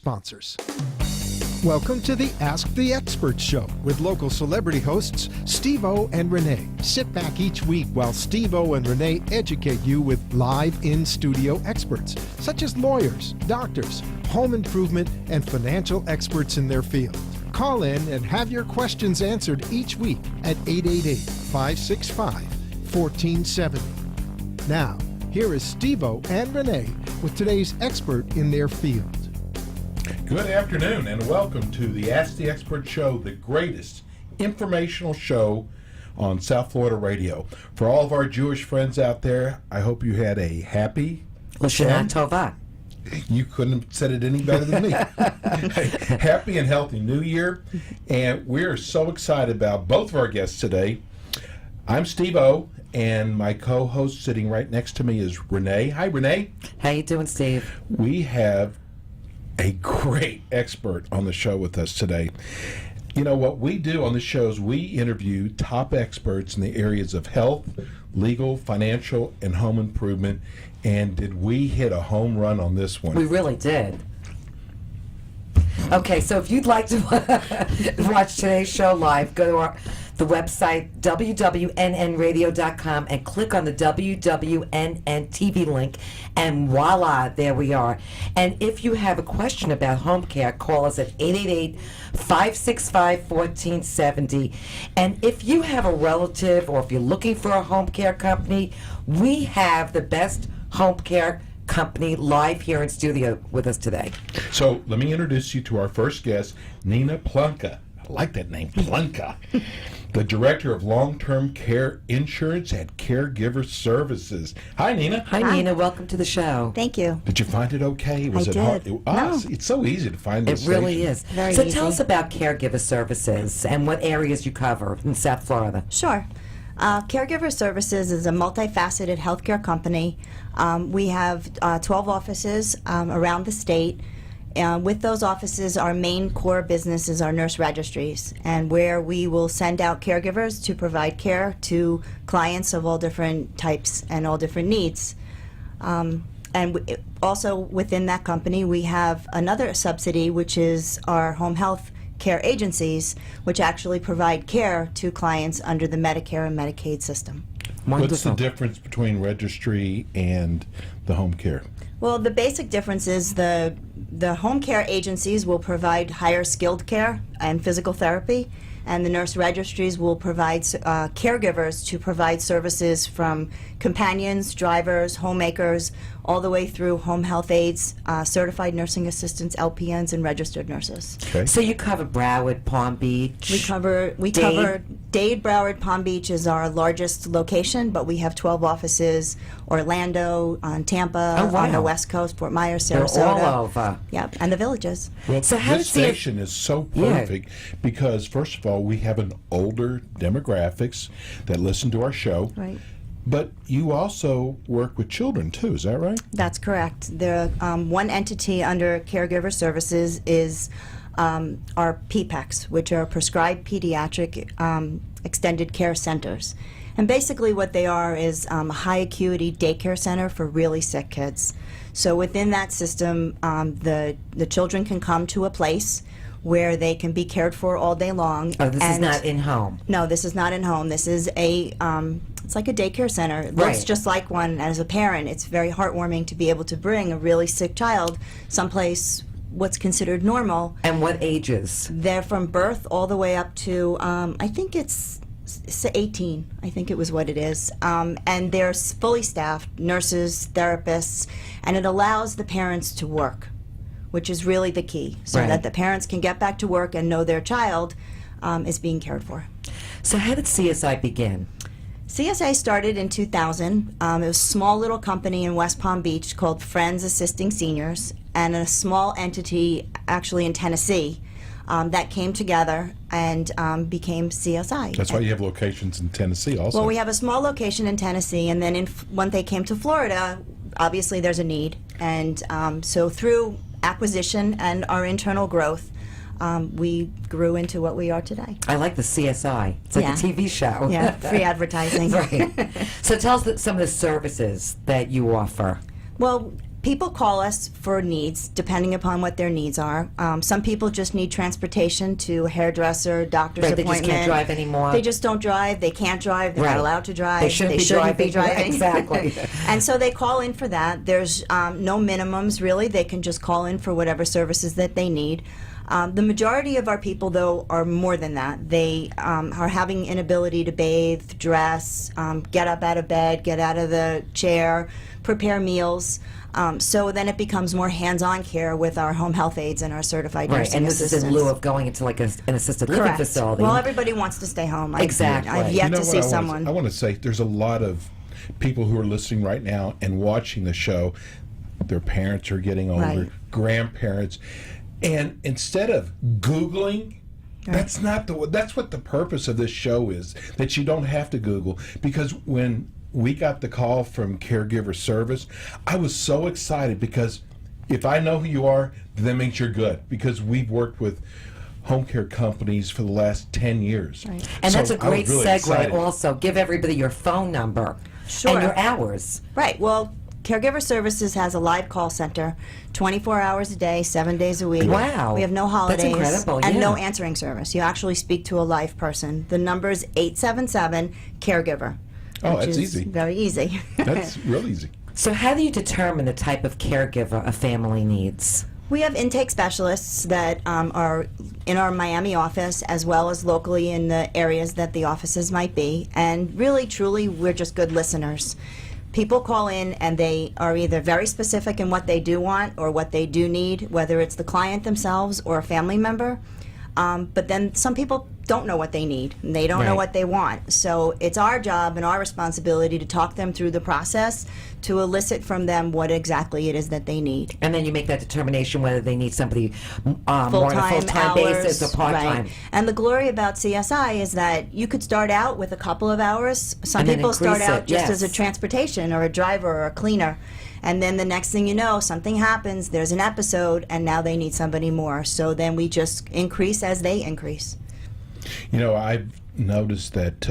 sponsors. Welcome to the Ask the Expert Show with local celebrity hosts Steve O and Rene. Sit back each week while Steve O and Rene educate you with live in-studio experts, such as lawyers, doctors, home improvement, and financial experts in their field. Call in and have your questions answered each week at 888-565-1470. Now, here is Steve O and Rene with today's expert in their field. Good afternoon and welcome to the Ask the Expert Show, the greatest informational show on South Florida radio. For all of our Jewish friends out there, I hope you had a happy L'Shana Tova. You couldn't have said it any better than me. Happy and healthy New Year. And we're so excited about both of our guests today. I'm Steve O, and my co-host sitting right next to me is Rene. Hi, Rene. How you doing, Steve? We have a great expert on the show with us today. You know, what we do on the show is we interview top experts in the areas of health, legal, financial, and home improvement. And did we hit a home run on this one? We really did. Okay, so if you'd like to watch today's show live, go to the website wwnnradio.com and click on the WWNN TV link, and voila, there we are. And if you have a question about home care, call us at 888-565-1470. And if you have a relative or if you're looking for a home care company, we have the best home care company live here in studio with us today. So let me introduce you to our first guest, Nina Plunka. I like that name, Plunka. The Director of Long-Term Care Insurance at Caregiver Services. Hi, Nina. Hi, Nina. Welcome to the show. Thank you. Did you find it okay? Was I it did. hard? No. It's so easy to find this It really station. is. Very so easy. tell us about Caregiver Services and what areas you cover in South Florida. Sure. Caregiver Services is a multifaceted healthcare company. We have 12 offices around the state. With those offices, our main core business is our nurse registries, and where we will send out caregivers to provide care to clients of all different types and all different needs. Also within that company, we have another subsidy, which is our home health care agencies, which actually provide care to clients under the Medicare and Medicaid system. What's the difference between registry and the home care? Well, the basic difference is the home care agencies will provide higher skilled care and physical therapy, and the nurse registries will provide caregivers to provide services from companions, drivers, homemakers, all the way through home health aides, certified nursing assistants, LPNs, and registered nurses. Okay. So you cover Broward, Palm Beach. We cover Dade, Broward, Palm Beach is our largest location, but we have 12 offices: Orlando, Tampa, Oh, wow. on the West Coast, Fort Myers, They're Sarasota. all over. Yep, and the villages. Well, So how this does it- station is so perfect because, first of all, we have an older demographics that listen to our show. Right. But you also work with children, too. Is that right? That's correct. The one entity under Caregiver Services is our PPECs, which are Prescribed Pediatric Extended Care Centers. And basically what they are is a high acuity daycare center for really sick kids. So within that system, the children can come to a place where they can be cared for all day long. Oh, this is not in-home. No, this is not in home. This is it's like a daycare center. It looks Right. just like one. As a parent, it's very heartwarming to be able to bring a really sick child someplace what's considered normal. And what ages? They're from birth all the way up to, I think it's 18, I think it was what it is. And they're fully staffed, nurses, therapists, and it allows the parents to work, which is really the key, so Right. that the parents can get back to work and know their child is being cared for. So how did CSI begin? CSA started in 2000. It was a small little company in West Palm Beach called Friends Assisting Seniors, and a small entity actually in Tennessee that came together and became CSI. That's why you have locations in Tennessee also. Well, we have a small location in Tennessee, and then when they came to Florida, obviously there's a need. And so through acquisition and our internal growth, we grew into what we are today. I like the CSI. It's like Yeah. a TV show. Yeah, free advertising. Right. So tell us some of the services that you offer. Well, People call us for needs, depending upon what their needs are. Some people just need transportation to a hairdresser, doctor's Right, they appointment. just can't drive anymore. They just don't drive. They can't drive. They're Right. not allowed to drive. They shouldn't be driving. Exactly. And so they call in for that. There's no minimums, really. They can just call in for whatever services that they need. The majority of our people, though, are more than that. They are having inability to bathe, dress, get up out of bed, get out of the chair, prepare meals. So then it becomes more hands-on care with our home health aides and our certified Right, nursing and this assistants. is in lieu of going into like an assisted living Correct. facility. Well, everybody wants to stay home. Exactly. I've yet You know to what see someone. I want to say there's a lot of people who are listening right now and watching the show. Their parents are getting older, Right. grandparents, and instead of Googling, that's what the purpose of this show is. That you don't have to Google, because when we got the call from Caregiver Service, I was so excited, because if I know who you are, then that means you're good, because we've worked with home care companies for the last 10 years. Right. And So that's a I was great really segue excited. also. Give everybody your phone number Sure. and your hours. Right. Well, Caregiver Services has a live call center, 24 hours a day, 7 days a week. Wow. We have no holidays. That's incredible, and no yeah. answering service. You actually speak to a live person. The number is 877-CAREGIVER. Oh, which that's is easy. Very easy. That's real easy. So how do you determine the type of caregiver a family needs? We have intake specialists that are in our Miami office, as well as locally in the areas that the offices might be. And really, truly, we're just good listeners. People call in and they are either very specific in what they do want or what they do need, whether it's the client themselves or a family member. But then some people don't know what they need, and they don't know Right. what they want. So it's our job and our responsibility to talk them through the process to elicit from them what exactly it is that they need. And then you make that determination whether they need somebody more on a Full-time full-time basis hours, or part-time. right. And the glory about CSI is that you could start out with a couple of hours. Some And then people start increase out it, just as a yes. transportation or a driver or a cleaner. And then the next thing you know, something happens, there's an episode, and now they need somebody more. So then we just increase as they increase. You know, I've noticed that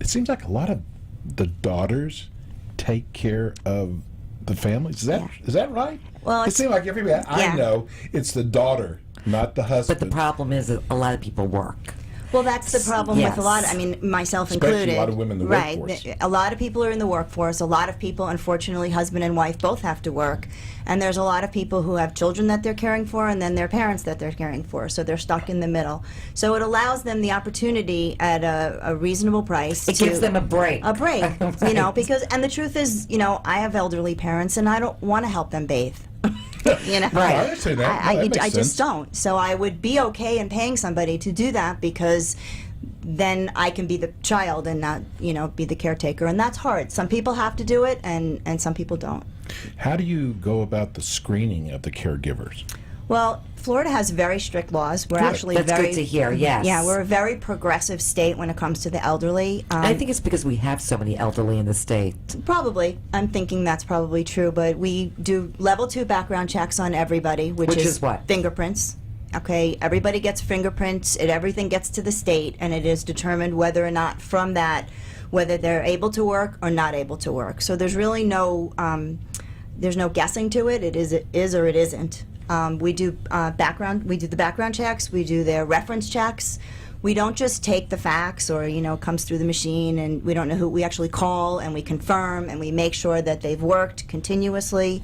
it seems like a lot of the daughters take care of the families. Is that right? Well, it it's- seems like everybody yeah. I know, it's the daughter, not the husband. But the problem is that a lot of people work. Well, that's the problem with a lot. Yes. I mean, myself Especially included. a lot of women in the right. workforce. A lot of people are in the workforce. A lot of people, unfortunately, husband and wife both have to work. And there's a lot of people who have children that they're caring for, and then their parents that they're caring for. So they're stuck in the middle. So it allows them the opportunity at a reasonable price. It gives them a break. A break, Right. you know, because, and the truth is, you know, I have elderly parents, and I don't want to help them bathe. You know, Right. I understand that. No, that makes I sense. just don't. So I would be okay in paying somebody to do that, because then I can be the child and not, you know, be the caretaker. And that's hard. Some people have to do it, and some people don't. How do you go about the screening of the caregivers? Well, Florida has very strict laws. We're Good. actually That's very good to hear, yes. Yeah, we're a very progressive state when it comes to the elderly. I think it's because we have so many elderly in the state. Probably. I'm thinking that's probably true, but we do level 2 background checks on everybody, which is what? Fingerprints. Okay, everybody gets fingerprints, everything gets to the state, and it is determined whether or not from that, whether they're able to work or not able to work. So there's really no guessing to it. It is or it isn't. We do the background checks, we do their reference checks. We don't just take the facts or, you know, it comes through the machine and we don't know who. We actually call and we confirm and we make sure that they've worked continuously.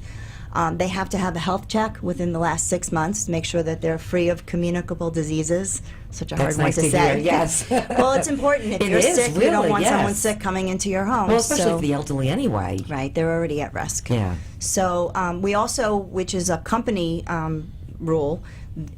They have to have a health check within the last 6 months to make sure that they're free of communicable diseases. Such a That's hard nice one to to say. hear, yes. Well, it's important. If It you're is, sick, you don't really, want someone yes. sick coming into your home. Well, especially so, for the elderly anyway. right, they're already at risk. Yeah. So we also, which is a company rule,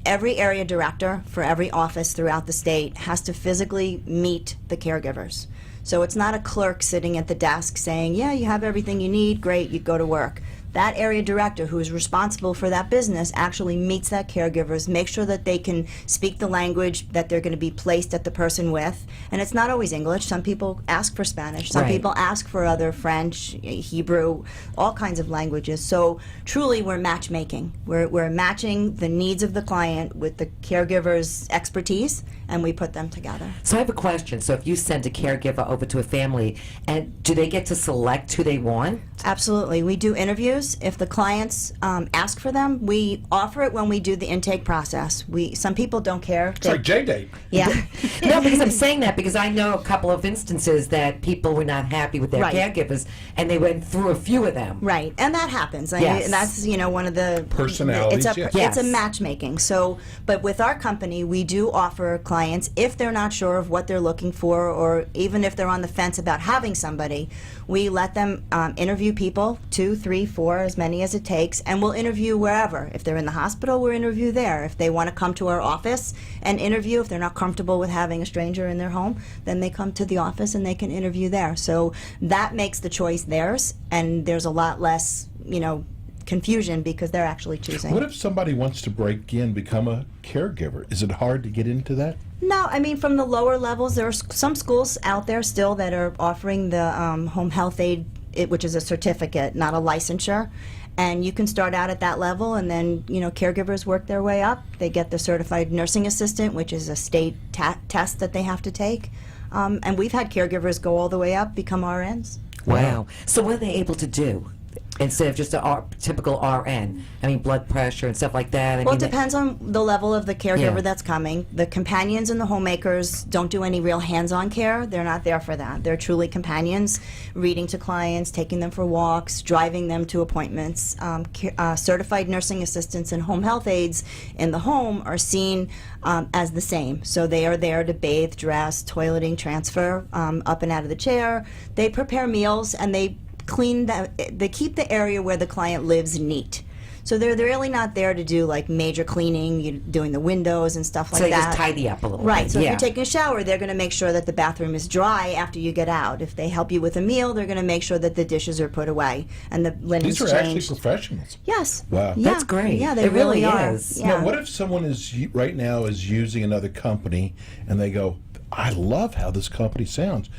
every area director for every office throughout the state has to physically meet the caregivers. So it's not a clerk sitting at the desk saying, yeah, you have everything you need, great, you go to work. That area director who is responsible for that business actually meets that caregivers, makes sure that they can speak the language that they're going to be placed at the person with. And it's not always English. Some people ask for Spanish. Some Right. people ask for other French, Hebrew, all kinds of languages. So truly we're matchmaking. We're matching the needs of the client with the caregiver's expertise, and we put them together. So I have a question. So if you send a caregiver over to a family, and do they get to select who they want? Absolutely. We do interviews. caregivers, if the clients ask for them, we offer it when we do the intake process. Some people don't care. It's like J-Date. Yeah. No, because I'm saying that because I know a couple of instances that people were not happy with their Right. caregivers, and they went through a few of them. Right, and that happens. Yes. And that's one of the Personalities, It's a, yes. Yes. it's a matchmaking. So, but with our company, we do offer clients, if they're not sure of what they're looking for, or even if they're on the fence about having somebody, we let them interview people, 2, 3, 4, as many as it takes, and we'll interview wherever. If they're in the hospital, we'll interview there. If they want to come to our office and interview, if they're not comfortable with having a stranger in their home, then they come to the office and they can interview there. So that makes the choice theirs, and there's a lot less, confusion because they're actually choosing. What if somebody wants to break in, become a caregiver? Is it hard to get into that? No, I mean, from the lower levels, there are some schools out there still that are offering the home health aid, which is a certificate, not a licensure. And you can start out at that level, and then, caregivers work their way up. They get the certified nursing assistant, which is a state test that they have to take. And we've had caregivers go all the way up, become RNs. Wow. So what are they able to do instead of just a typical RN? I mean, blood pressure and stuff like that. Well, it depends on the level of the caregiver Yeah. that's coming. The companions and the homemakers don't do any real hands-on care. They're not there for that. They're truly companions, reading to clients, taking them for walks, driving them to appointments. Certified nursing assistants and home health aides in the home are seen as the same. So they are there to bathe, dress, toileting, transfer, up and out of the chair. They prepare meals, and they they keep the area where the client lives neat. So they're really not there to do like major cleaning, doing the windows and stuff like So they that. just tidy up a little Right. bit. So yeah. if you're taking a shower, they're going to make sure that the bathroom is dry after you get out. If they help you with a meal, they're going to make sure that the dishes are put away and the linens These are changed. actually professionals. Yes. Wow. Yeah. That's great. Yeah, they It really are. is. Yeah. Now, what if someone is right now is using another company and they go, I love how this company sounds.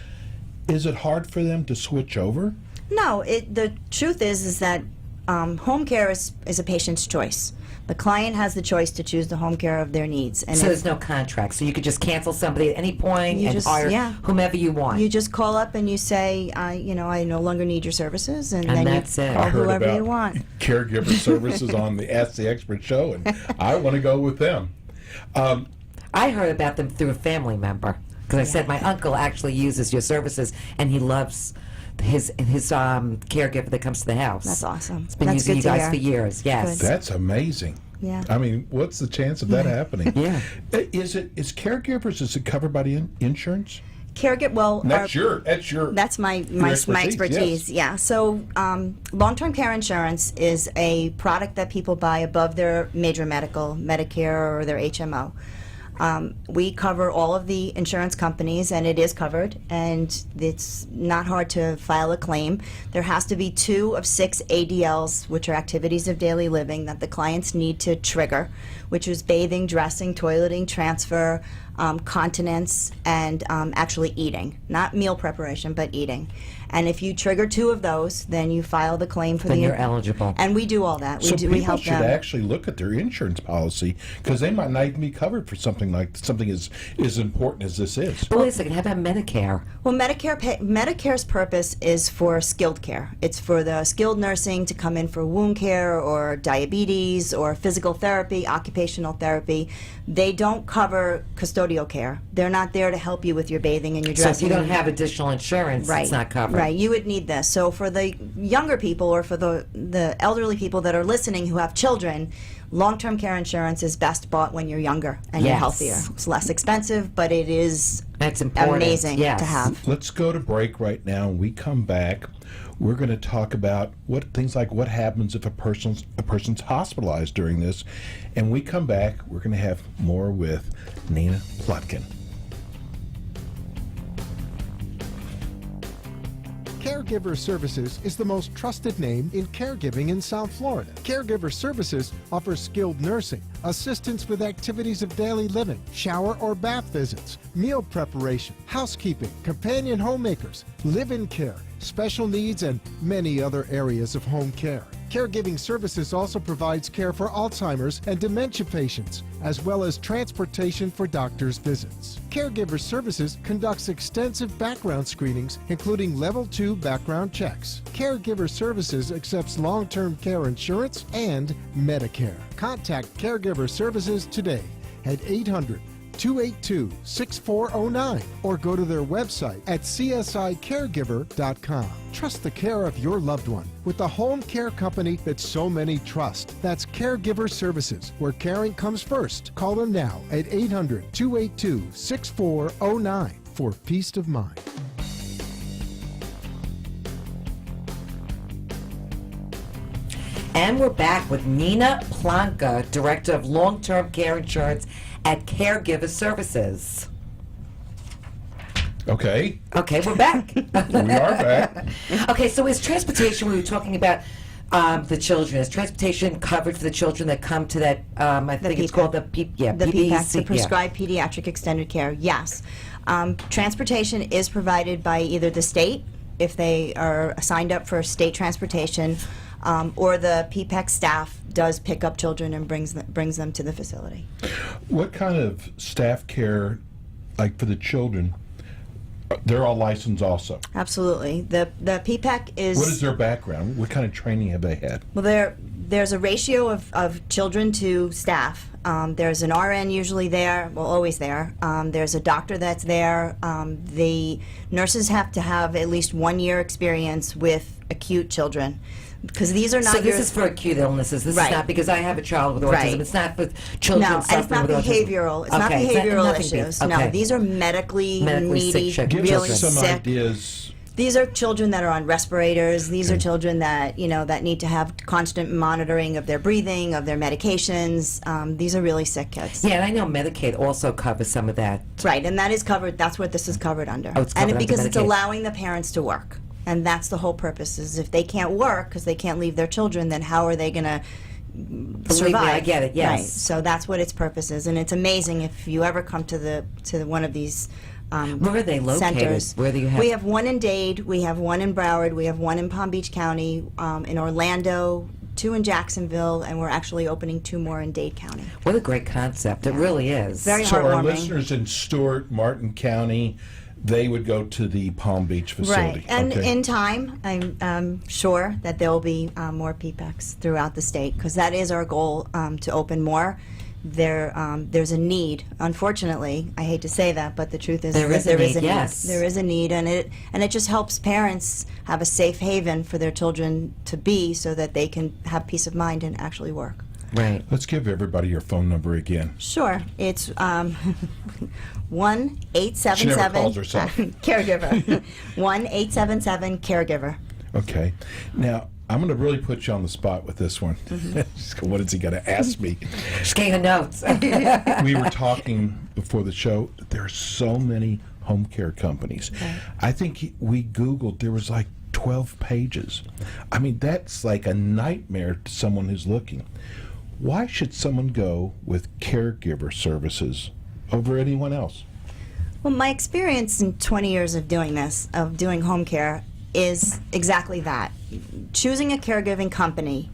Is it hard for them to switch over? No, the truth is that home care is a patient's choice. The client has the choice to choose the home care of their needs. And So there's no contract. So you could just cancel somebody at any point You and just- hire yeah. whomever you want. you just call up and you say, I no longer need your services, and then that's you it. call I heard whoever about you want. caregiver services on the Ask the Expert show, and I want to go with them. I heard about them through a family member because I said my uncle actually uses your services and he loves his caregiver that comes to the house. That's awesome. He's been That's using you good to guys hear. for years. Yes. Good. That's amazing. Yeah. I mean, what's the chance of that happening? Yeah. Is caregivers, is it covered by the insurance? Caregiver. Well, That's your That's my expertise. Yeah. So long-term care insurance is a product that people buy above their major medical, Medicare or their HMO. We cover all of the insurance companies, and it is covered, and it's not hard to file a claim. There has to be 2 of 6 ADLs, which are activities of daily living, that the clients need to trigger, which is bathing, dressing, toileting, transfer, continence, and actually eating. Not meal preparation, but eating. And if you trigger 2 of those, then you file the claim for Then the... you're eligible. And we do all that. So We people help should them. actually look at their insurance policy because they might not even be covered for something as important as this is. But wait a second. How about Medicare? Well, Medicare's purpose is for skilled care. It's for the skilled nursing to come in for wound care or diabetes or physical therapy, occupational therapy. They don't cover custodial care. They're not there to help you with your bathing and your So dressing. if you don't have additional insurance, Right. it's not covered. Right, you would need this. So for the younger people or for the elderly people that are listening who have children, long-term care insurance is best bought when you're younger and you're Yes. healthier. It's less expensive, but it is That's important. amazing Yes. to have. Let's go to break right now. When we come back, we're going to talk about things like what happens if a person's hospitalized during this. And when we come back, we're going to have more with Nina Plotkin. Caregiver Services is the most trusted name in caregiving in South Florida. Caregiver Services offers skilled nursing, assistance with activities of daily living, shower or bath visits, meal preparation, housekeeping, companion homemakers, live-in care, special needs, and many other areas of home care. Caregiving Services also provides care for Alzheimer's and dementia patients, as well as transportation for doctors' visits. Caregiver Services conducts extensive background screenings, including Level 2 background checks. Caregiver Services accepts long-term care insurance and Medicare. Contact Caregiver Services today at 800-282-6409 or go to their website at csicaregiver.com. Trust the care of your loved one with the home care company that so many trust. That's Caregiver Services, where caring comes first. Call them now at 800-282-6409 for peace of mind. And we're back with Nina Planka, Director of Long-Term Care Insurance at Caregiver Services. Okay. Okay, we're back. We are back. Okay, so is transportation, we were talking about the children, is transportation covered for the children that come to that, I think it's PPAC. called the The PPAC, PPAC, the Prescribed Pediatric Extended Care, yes. Transportation is provided by either the state, if they are signed up for state transportation, or the PPAC staff does pick up children and brings them to the facility. What kind of staff care, like for the children, they're all licensed also? Absolutely. The PPAC is... What is their background? What kind of training have they had? Well, there's a ratio of children to staff. There's an RN usually there, well, always there. There's a doctor that's there. The nurses have to have at least 1 year experience with acute children. Because these are not So this is for acute illnesses. This Right. is not because I have a child with autism. Right. It's not for children No, and suffering it's not with autism. behavioral. It's not Okay, behavioral nothing issues. okay. No, these are medically Medically sick needy, children. Give really us some sick. ideas. These are children that are on respirators. These are children that that need to have constant monitoring of their breathing, of their medications. These are really sick kids. Yeah, and I know Medicaid also covers some of that. Right, and that is covered. That's what this is covered under. Oh, it's covered under because it's Medicaid. allowing the parents to work, and that's the whole purpose. Is if they can't work because they can't leave their children, then how are they going to Believe me, survive? I get it, yes. Right. So that's what its purpose is, and it's amazing if you ever come to one of these. Where are they located? Centers. Where do you have? We have one in Dade, we have one in Broward, we have one in Palm Beach County, in Orlando, 2 in Jacksonville, and we're actually opening 2 more in Dade County. What a great concept. It really is. Very So our heartwarming. listeners in Stewart, Martin County, they would go to the Palm Beach facility. Right, and Okay. in time, I'm sure that there will be more PPACs throughout the state, because that is our goal, to open more. There's a need. Unfortunately, I hate to say that, but the truth is There that is a need, yes. There is a need, and it just helps parents have a safe haven for their children to be, so that they can have peace of mind and actually work. Right. Let's give everybody your phone number again. Sure, it's 1-877. She never calls herself. Caregiver. 1-877 Caregiver. Okay. Now, I'm going to really put you on the spot with this one. Mm-hmm. What is he going to ask me? Just getting the notes. We were talking before the show. There are so many home care companies. Right. I think we Googled, there was like 12 pages. I mean, that's like a nightmare to someone who's looking. Why should someone go with Caregiver Services over anyone else? Well, my experience in 20 years of doing this, of doing home care, is exactly that. Choosing a caregiving company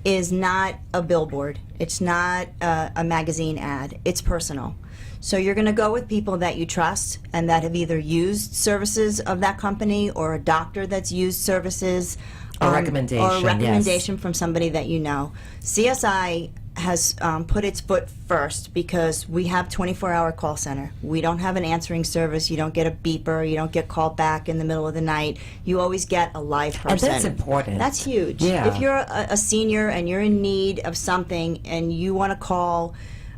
is not a billboard. It's not a magazine ad. It's personal. So you're going to go with people that you trust and that have either used services of that company, or a doctor that's used services. A recommendation, Or a yes. recommendation from somebody that you know. CSI has put its foot first, because we have 24-hour call center. We don't have an answering service. You don't get a beeper. You don't get called back in the middle of the night. You always get a live person. And that's important. That's huge. Yeah. If you're a senior and you're in need of something and you want to call,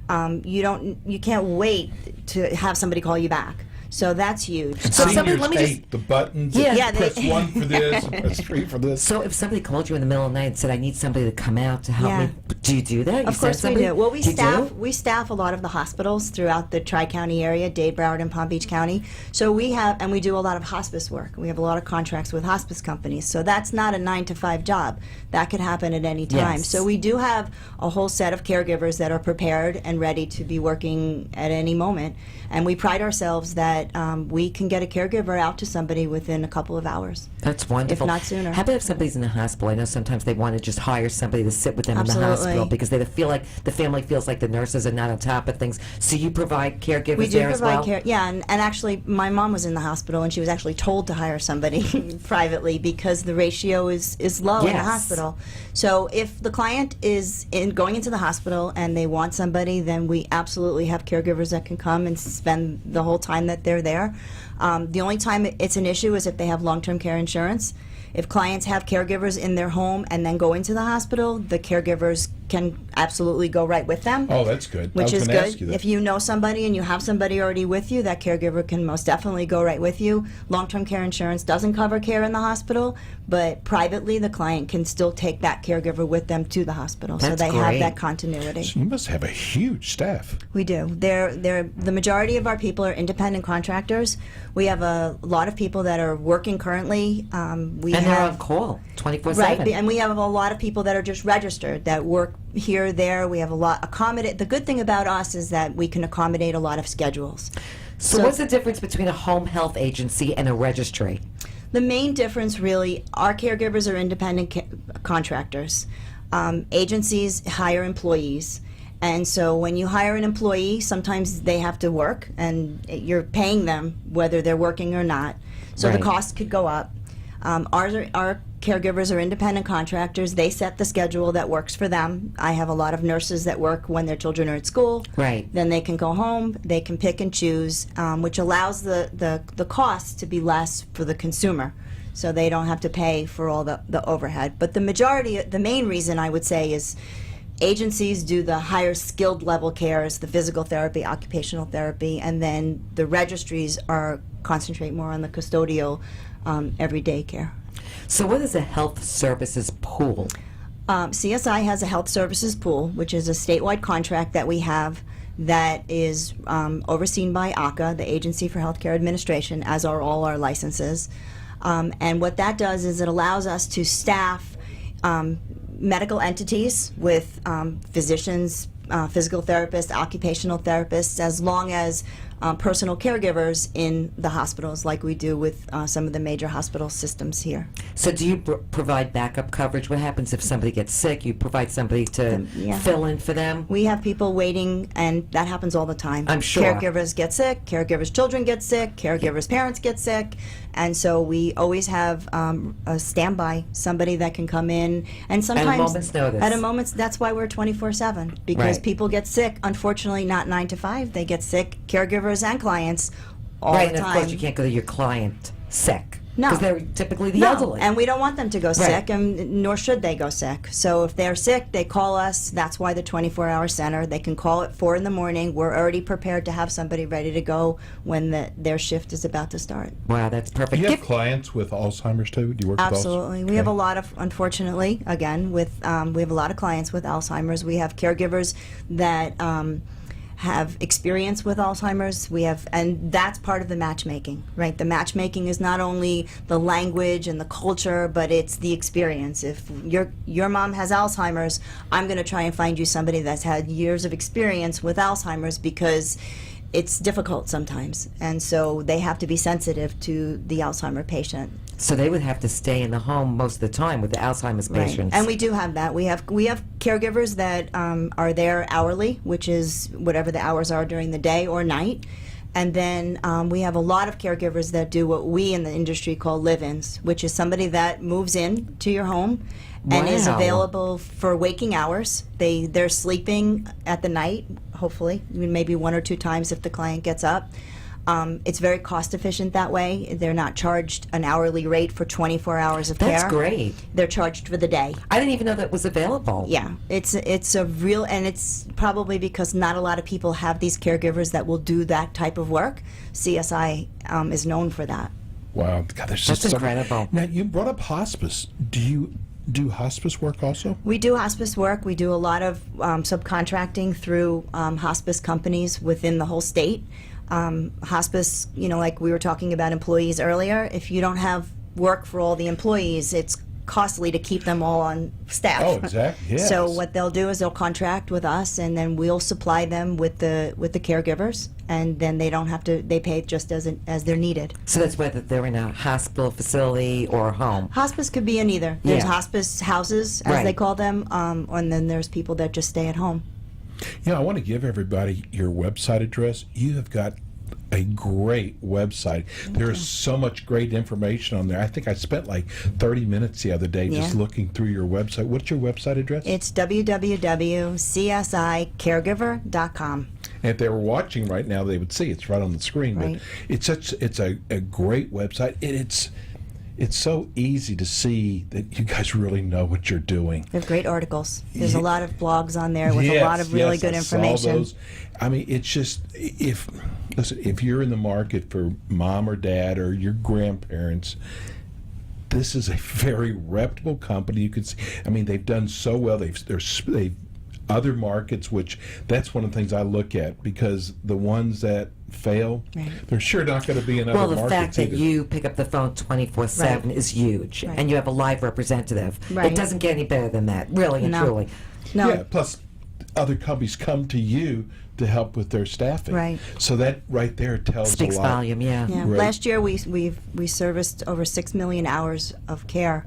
you can't wait to have somebody call you back. So that's huge. So somebody- Seniors let me hate just- the buttons. Yeah. Yeah, Press they- 1 for this, press 3 for this. So if somebody called you in the middle of the night and said, I need somebody to come out to help Yeah. me, do you do that? You Of send course we somebody? do. Well, You do? we staff a lot of the hospitals throughout the Tri-County area, Dade, Broward, and Palm Beach County. So we do a lot of hospice work. We have a lot of contracts with hospice companies. So that's not a 9-to-5 job. That could happen at any time. Yes. So we do have a whole set of caregivers that are prepared and ready to be working at any moment. And we pride ourselves that that we can get a caregiver out to somebody within a couple of hours. That's wonderful. If not sooner. How about if somebody's in the hospital? I know sometimes they want to just hire somebody to sit with them in the Absolutely. hospital because they feel like the family feels like the nurses are not on top of things. So you provide caregivers We do there as provide well? care. Yeah, and actually, my mom was in the hospital, and she was actually told to hire somebody privately because the ratio is low in the Yes. hospital. So if the client is going into the hospital and they want somebody, then we absolutely have caregivers that can come and spend the whole time that they're there. The only time it's an issue is if they have long-term care insurance. If clients have caregivers in their home and then go into the hospital, the caregivers can absolutely go right with them. Oh, that's good. Which I was is gonna ask you good. that. If you know somebody and you have somebody already with you, that caregiver can most definitely go right with you. Long-term care insurance doesn't cover care in the hospital, but privately the client can still take that caregiver with them to the hospital. So That's they have great. that continuity. You must have a huge staff. We do. The majority of our people are independent contractors. We have a lot of people that are working currently. We And they're have on call 24/7. Right, and we have a lot of people that are just registered that work here, there. We have a lot accommodate. The good thing about us is that we can accommodate a lot of schedules. So what's the difference between a home health agency and a registry? The main difference, really, our caregivers are independent contractors. Agencies hire employees. And so when you hire an employee, sometimes they have to work, and you're paying them whether they're working or not. So Right. the cost could go up. Our caregivers are independent contractors. They set the schedule that works for them. I have a lot of nurses that work when their children are at school. Right. Then they can go home. They can pick and choose, which allows the cost to be less for the consumer. So they don't have to pay for all the overhead. But the main reason I would say is agencies do the higher skilled level cares, the physical therapy, occupational therapy, and then the registries concentrate more on the custodial everyday care. So what is a health services pool? CSI has a health services pool, which is a statewide contract that we have that is overseen by ACA, the Agency for Healthcare Administration, as are all our licenses. And what that does is it allows us to staff medical entities with physicians, physical therapists, occupational therapists, as long as personal caregivers in the hospitals, like we do with some of the major hospital systems here. So do you provide backup coverage? What happens if somebody gets sick? You provide somebody to Yeah. fill in for them? We have people waiting, and that happens all the time. I'm sure. Caregivers get sick, caregivers' children get sick, caregivers' parents get sick, and so we always have a standby, somebody that can come in, and sometimes moment's notice. At a moment's, that's why we're 24/7, because Right. people get sick. Unfortunately, not 9 to 5. They get sick, caregivers and clients, all Right, the and time. of course you can't go to your client sick. No. Because they're typically the No, elderly. and we don't want them to go Right. sick, and nor should they go sick. So if they're sick, they call us. That's why the 24-hour center. They can call at 4 in the morning. We're already prepared to have somebody ready to go when their shift is about to start. Wow, that's perfect. Do you have clients with Alzheimer's too? Do you work Absolutely. with Alzheimer's? We have a lot of, unfortunately, again, we have a lot of clients with Alzheimer's. We have caregivers that have experience with Alzheimer's. And that's part of the matchmaking, right? The matchmaking is not only the language and the culture, but it's the experience. If your mom has Alzheimer's, I'm going to try and find you somebody that's had years of experience with Alzheimer's, because it's difficult sometimes, and so they have to be sensitive to the Alzheimer patient. So they would have to stay in the home most of the time with the Alzheimer's patients. And we do have that. We have caregivers that are there hourly, which is whatever the hours are during the day or night. And then we have a lot of caregivers that do what we in the industry call live-ins, which is somebody that moves in to your home and is Wow. available for waking hours. They're sleeping at the night, hopefully, maybe 1 or 2 times if the client gets up. It's very cost efficient that way. They're not charged an hourly rate for 24 hours of That's care. great. They're charged for the day. I didn't even know that was available. Yeah, it's a real, and it's probably because not a lot of people have these caregivers that will do that type of work. CSI is known for that. Wow, God, there's That's just incredible. Now you brought up hospice. Do you do hospice work also? We do hospice work. We do a lot of subcontracting through hospice companies within the whole state. Hospice, like we were talking about employees earlier, if you don't have work for all the employees, it's costly to keep them all on staff. Oh, exactly. Yes. So what they'll do is they'll contract with us, and then we'll supply them with the caregivers, and then they don't have to. They pay just as they're needed. So that's whether they're in a hospital facility or a home. Hospice could be in either. There's Yeah. hospice houses, as Right. they call them, and then there's people that just stay at home. I want to give everybody your website address. You have got a great website. There is so much great information on there. I think I spent like 30 minutes the other day just Yeah. looking through your website. What's your website address? It's www.csicaregiver.com. And if they were watching right now, they would see it's right on the screen. Right. But it's a great website. It's so easy to see that you guys really know what you're doing. They have great articles. There's Yeah. a lot of blogs on there with a lot of really good I information. saw those. I mean, it's just if you're in the market for mom or dad or your grandparents, this is a very reputable company. You can see. I mean, they've done so well. They've other markets, which that's one of the things I look at, because the ones that fail, Right. they're sure not going to be in other Well, the markets fact that either. you pick up the phone 24/7 Right. is huge, Right. and you have a live representative. Right. It doesn't get any better than that, really and No. truly. No, Yeah, plus other companies come to you to help with their staffing. Right. So that right there tells Speaks a lot. volume, yeah. yeah. Right. Last year we serviced over 6 million hours of care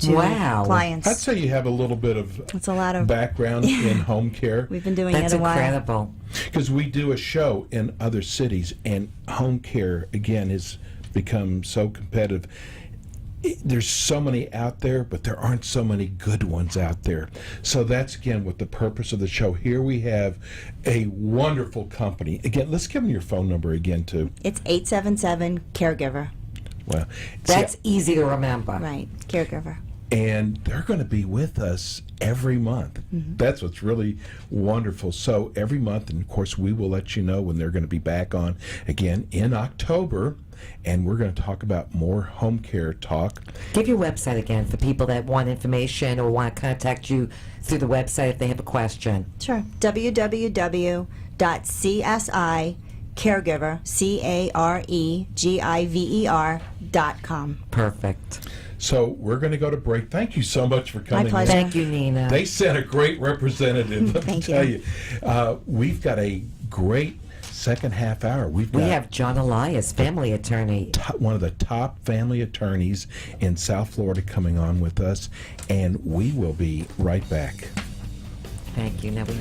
to Wow. clients. I'd say you have a little bit of It's a lot of. background in home care, We've been doing That's it a while. incredible. because we do a show in other cities, and home care again has become so competitive. There's so many out there, but there aren't so many good ones out there. So that's again what the purpose of the show. Here we have a wonderful company. Again, let's give them your phone number again too. It's 877 caregiver. Well, That's easy to remember. Right, caregiver. and they're going to be with us every month. That's what's really wonderful. So every month, and of course we will let you know when they're going to be back on again in October, and we're going to talk about more home care talk. Give your website again for people that want information or want to contact you through the website if they have a question. Sure. www.csicaregiver, caregiver.com. Perfect. So we're going to go to break. Thank you so much for coming in. pleasure. Thank you, Nina. They sent a great representative, let me Thank tell you. you. We've got a great second half hour. We have John Elias, family attorney. one of the top family attorneys in South Florida coming on with us, and we will be right back. Thank you. Now we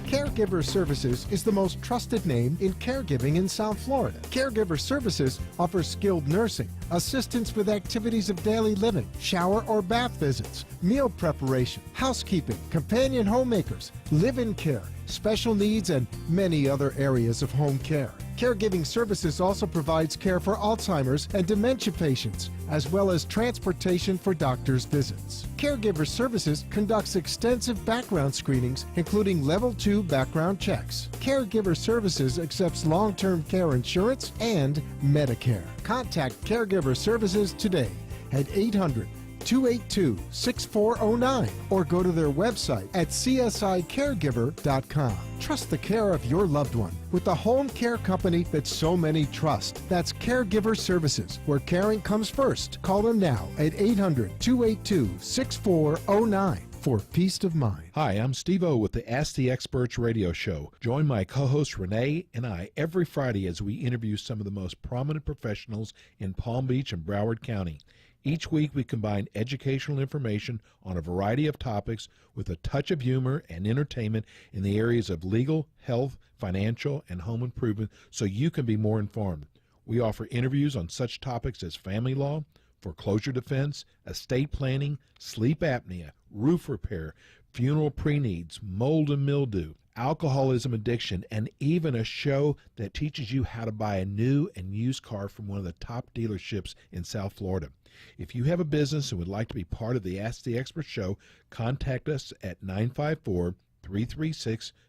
Caregiver Services is the most trusted name in caregiving in South Florida. Caregiver Services offers skilled nursing, assistance with activities of daily living, shower or bath visits, meal preparation, housekeeping, companion homemakers, live-in care, special needs, and many other areas of home care. Caregiving Services also provides care for Alzheimer's and dementia patients, as well as transportation for doctors' visits. Caregiver Services conducts extensive background screenings, including Level 2 background checks. Caregiver Services accepts long-term care insurance and Medicare. Contact Caregiver Services today at 800-282-6409 or go to their website at csicaregiver.com. Trust the care of your loved one with the home care company that so many trust. That's Caregiver Services, where caring comes first. Call them now at 800-282-6409 for peace of mind. Hi, I'm Steve O with the Ask the Experts radio show. Join my co-host Rene and I every Friday as we interview some of the most prominent professionals in Palm Beach and Broward County. Each week we combine educational information on a variety of topics with a touch of humor and entertainment in the areas of legal, health, financial, and home improvement so you can be more informed. We offer interviews on such topics as family law, foreclosure defense, estate planning, sleep apnea, roof repair, funeral pre-needs, mold and mildew, alcoholism addiction, and even a show that teaches you how to buy a new and used car from one of the top dealerships in South Florida. If you have a business and would like to be part of the Ask the Expert show, contact us at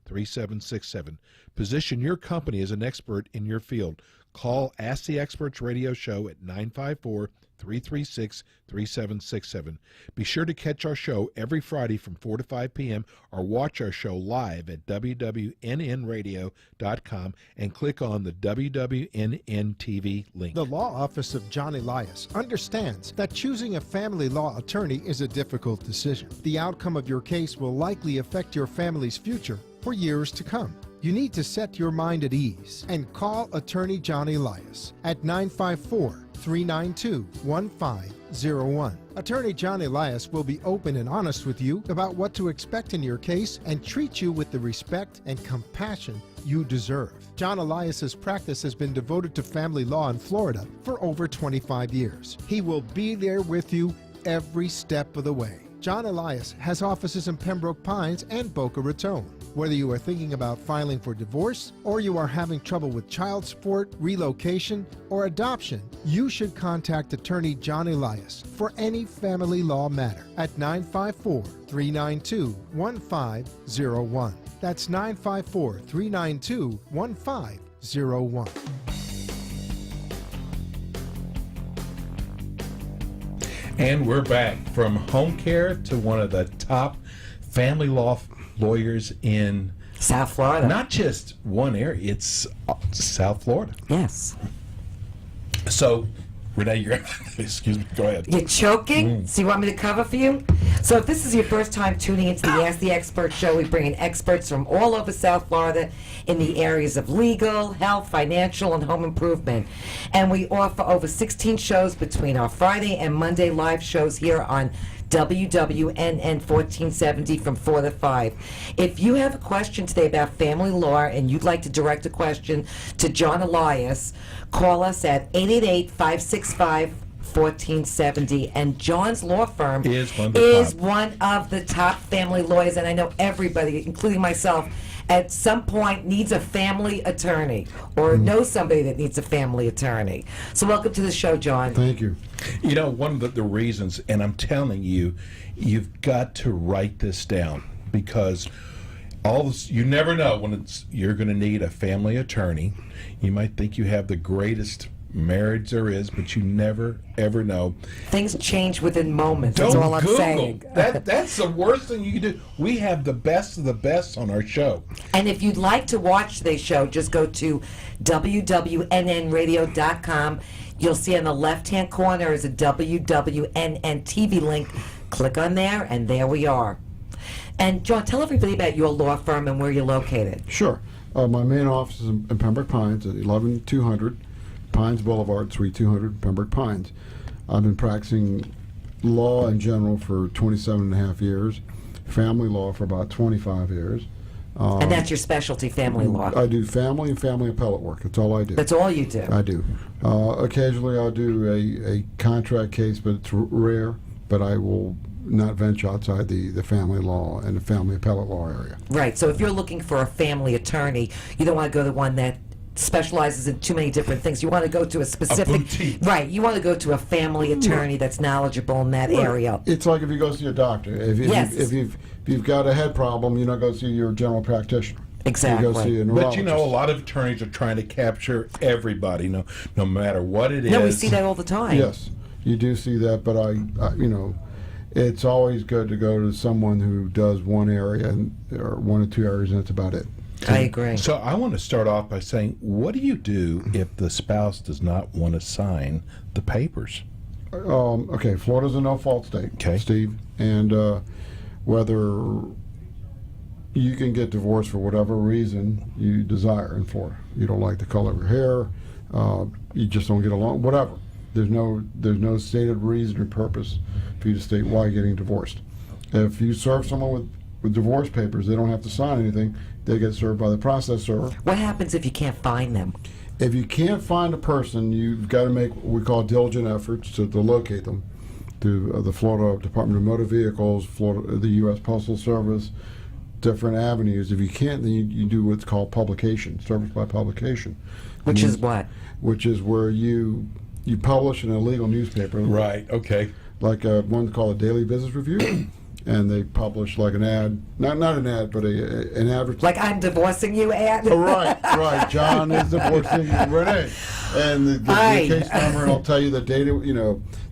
954-336-3767. Position your company as an expert in your field. call Ask the Experts radio show at 954-336-3767. Be sure to catch our show every Friday from 4 to 5 p.m. or watch our show live at wwnnradio.com and click on the WWNN TV link. The law office of John Elias understands that choosing a family law attorney is a difficult decision. The outcome of your case will likely affect your family's future for years to come. You need to set your mind at ease and call Attorney John Elias at 954-392-1501. Attorney John Elias will be open and honest with you about what to expect in your case and treat you with the respect and compassion you deserve. John Elias's practice has been devoted to family law in Florida for over 25 years. He will be there with you every step of the way. John Elias has offices in Pembroke Pines and Boca Raton. Whether you are thinking about filing for divorce or you are having trouble with child support, relocation, or adoption, you should contact Attorney John Elias for any family law matter at 954-392-1501. That's 954-392-1501. And we're back from home care to one of the top family law lawyers in South Florida. not just one area, it's South Florida. Yes. So, Renee, you're excuse me, go ahead. You're choking? So you want me to cover for you? So if this is your first time tuning into the Ask the Expert show, we bring in experts from all over South Florida in the areas of legal, health, financial, and home improvement. And we offer over 16 shows between our Friday and Monday live shows here on WWNN 1470 from 4 to 5. If you have a question today about family law and you'd like to direct a question to John Elias, call us at 888-565-1470. And John's law firm is one of the top family lawyers, and I know everybody, including myself, at some point needs a family attorney or knows somebody that needs a family attorney. So welcome to the show, John. Thank you. You know, one of the reasons, and I'm telling you, you've got to write this down because all this, you never know when you're going to need a family attorney. You might think you have the greatest marriage there is, but you never ever know. Things change within moments. Don't That's all I'm Google. saying. That's the worst thing you can do. We have the best of the best on our show. And if you'd like to watch today's show, just go to wwnnradio.com. You'll see on the left-hand corner is a WWNN TV link. Click on there, and there we are. And John, tell everybody about your law firm and where you're located. Sure. My main office is in Pembroke Pines at 11200 Pines Boulevard, Suite 200, Pembroke Pines. I've been practicing law in general for 27 and a half years, family law for about 25 years. And that's your specialty, family law. I do family and family appellate work. That's all I do. That's all you do. I do. Occasionally I'll do a contract case, but it's rare, but I will not venture outside the family law and the family appellate law area. Right. So if you're looking for a family attorney, you don't want to go to one that specializes in too many different things. You want to go to a specific, right? You want to go to a family attorney that's knowledgeable in that area. It's like if you go see a doctor. If you've got a head problem, you don't go see your general practitioner. Exactly. You go see a But neurologist. you know, a lot of attorneys are trying to capture everybody, no matter what it is. No, we see that all the time. Yes, you do see that, but I it's always good to go to someone who does one area or one or two areas, and that's about it. I agree. So I want to start off by saying, what do you do if the spouse does not want to sign the papers? Okay, Florida's a no-fault state, Okay. Steve, and whether you can get divorced for whatever reason you desire in Florida. You don't like the color of your hair, you just don't get along, whatever. There's no stated reason or purpose for you to state why you're getting divorced. If you serve someone with divorce papers, they don't have to sign anything. They get served by the process server. What happens if you can't find them? If you can't find a person, you've got to make what we call diligent efforts to locate them through the Florida Department of Motor Vehicles, the U.S. Postal Service, different avenues. If you can't, then you do what's called publication, service by publication. Which is what? Which is where you publish in a legal newspaper. Right, okay. Like one called a Daily Business Review. and they publish like an ad, not an ad, but an advertisement. Like I'm divorcing you, ad. Oh, right. John is divorcing Rene, and the case number, and I'll tell you the date.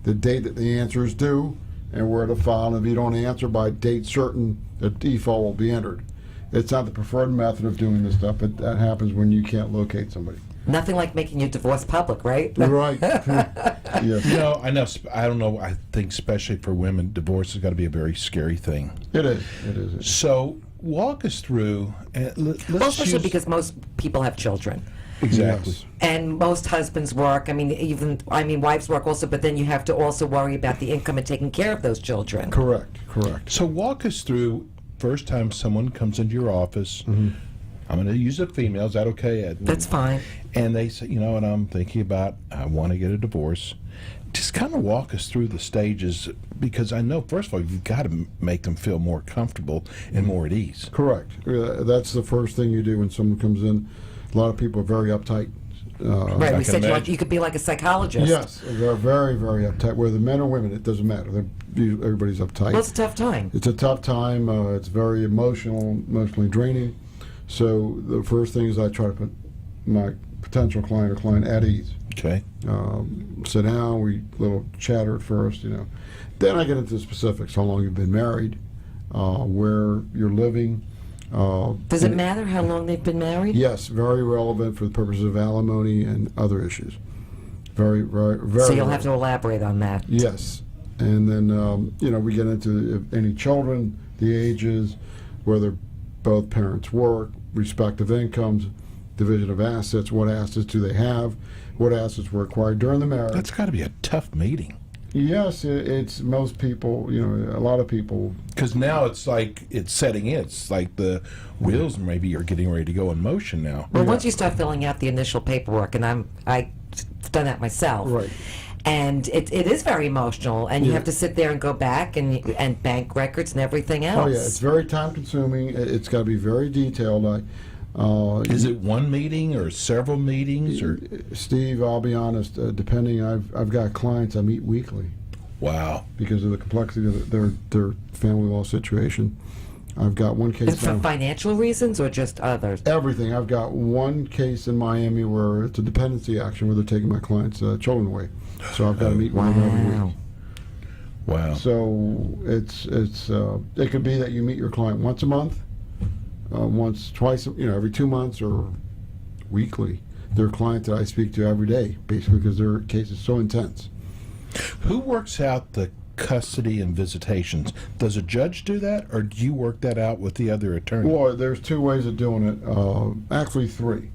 The date that the answer is due, and where to file. And if you don't answer by date certain, the default will be entered. It's not the preferred method of doing this stuff, but that happens when you can't locate somebody. Nothing like making your divorce public, right? Right. Yes. I know. I don't know. I think especially for women, divorce has got to be a very scary thing. It is. So walk us through. Well, especially because most people have children. Exactly. Yes. And most husbands work. Wives work also, but then you have to also worry about the income and taking care of those children. Correct. So walk us through first time someone comes into your office. Mm-hmm. I'm going to use a female. Is that okay, Ed? That's fine. And they say, you know what, I'm thinking about, I want to get a divorce. Just kind of walk us through the stages, because I know, first of all, you've got to make them feel more comfortable and more at ease. Correct. That's the first thing you do when someone comes in. A lot of people are very uptight. Right, we said imagine. you could be like a psychologist. Yes, they're very, very uptight. Whether men or women, it doesn't matter. Everybody's uptight. Well, it's a tough time. It's a tough time. It's very emotionally draining. So the first thing is I try to put my potential client or client at ease. Okay. Sit down, we little chatter at first, Then I get into the specifics: how long you've been married, where you're living. Does it matter how long they've been married? Yes, very relevant for the purposes of alimony and other issues. Very, very, very. So you'll have to elaborate on that. Yes, and then we get into if any children, the ages, whether both parents work, respective incomes, division of assets, what assets do they have, what assets were acquired during the marriage. That's got to be a tough meeting. Yes, it's most people, a lot of people. Because now it's like it's setting in. It's like the wheels maybe are getting ready to go in motion now. Well, once you start filling out the initial paperwork, and I've done that myself. Right. And it is very emotional, and you have to sit there and go back and bank records and everything else. Oh yeah, it's very time consuming. It's got to be very detailed. Is it one meeting or several meetings or? Steve, I'll be honest. Depending, I've got clients I meet weekly. Wow. Because of the complexity of their family law situation. I've got one case. Is it for financial reasons or just others? Everything. I've got one case in Miami where it's a dependency action where they're taking my clients' children away. So I've got to meet with them every week. Wow. So it could be that you meet your client once a month, once, twice, every 2 months or weekly. They're clients that I speak to every day, basically, because their case is so intense. Who works out the custody and visitations? Does a judge do that, or do you work that out with the other attorney? Well, there's two ways of doing it. Actually, three.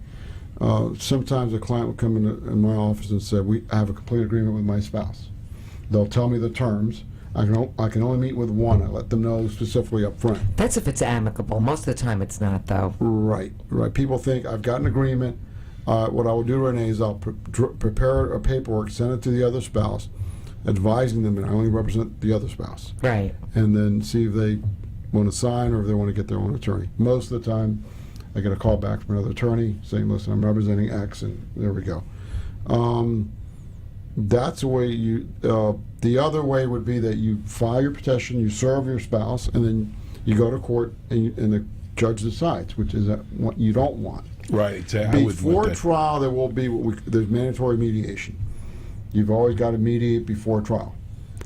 Sometimes a client will come in my office and say, I have a complete agreement with my spouse. They'll tell me the terms. I can only meet with one. I let them know specifically up front. That's if it's amicable. Most of the time it's not, though. Right. People think, I've got an agreement. What I will do, Renee, is I'll prepare a paperwork, send it to the other spouse, advising them that I only represent the other spouse. Right. And then see if they want to sign or if they want to get their own attorney. Most of the time, I get a call back from another attorney saying, listen, I'm representing X, and there we go. That's the way the other way would be that you file your petition, you serve your spouse, and then you go to court and the judge decides, which is what you don't want. Right, exactly. Before trial, there will be there's mandatory mediation. You've always got to mediate before trial.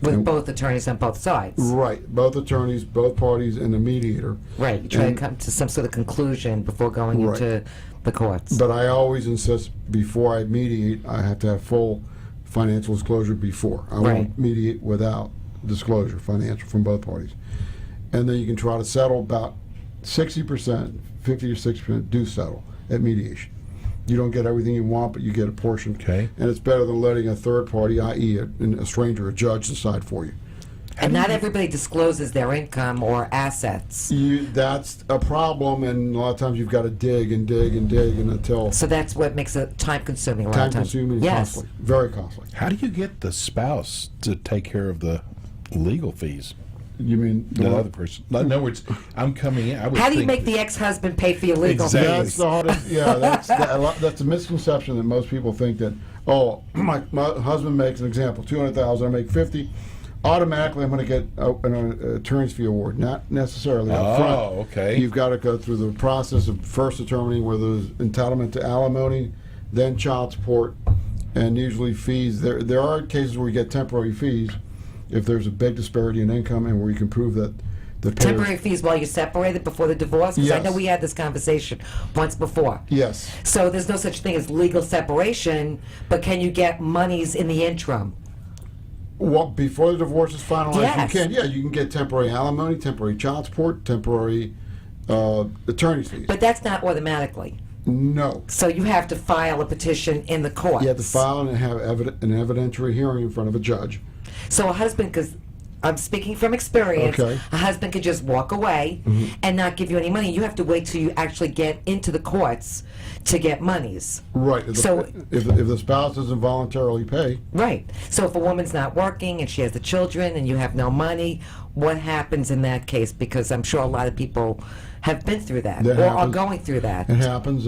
With both attorneys on both sides. Right, both attorneys, both parties, and the mediator. Right, you try to come to some sort of conclusion before going into the courts. But I always insist before I mediate, I have to have full financial disclosure before. I won't mediate without disclosure, financial, from both parties. And then you can try to settle about 60%, 50 or 60% do settle at mediation. You don't get everything you want, but you get a portion. Okay. And it's better than letting a third party, i.e. a stranger, a judge, decide for you. And not everybody discloses their income or assets. That's a problem, and a lot of times you've got to dig and dig and dig and until... So that's what makes it time-consuming a lot of times. Time-consuming, costly. Very costly. How do you get the spouse to take care of the legal fees? You mean The other person. In other words, I'm coming in. How do you make the ex-husband pay for your legal Exactly. That's fees? the hardest. Yeah, that's a misconception that most people think that, my husband makes, an example, $200,000, I make 50. automatically I'm going to get an attorney's fee award. Not necessarily up front. Oh, okay. You've got to go through the process of first determining whether there's entitlement to alimony, then child support, and usually fees. There are cases where you get temporary fees if there's a big disparity in income and where you can prove that the Temporary fees while you're separated before the divorce? Because I Yes. know we had this conversation once before. Yes. So there's no such thing as legal separation, but can you get monies in the interim? Well, before the divorce is finalized, Yes. you can. Yeah, you can get temporary alimony, temporary child support, temporary attorney's fees. But that's not automatically. No. So you have to file a petition in the courts. You have to file and have an evidentiary hearing in front of a judge. So a husband, because I'm speaking from experience, Okay. a husband could just walk away and not give you any money. You have to wait till you actually get into the courts to get monies. Right. So- If the spouse doesn't voluntarily pay, Right. So if a woman's not working and she has the children and you have no money, what happens in that case? Because I'm sure a lot of people have been through that, That or are happens. going through that. it happens.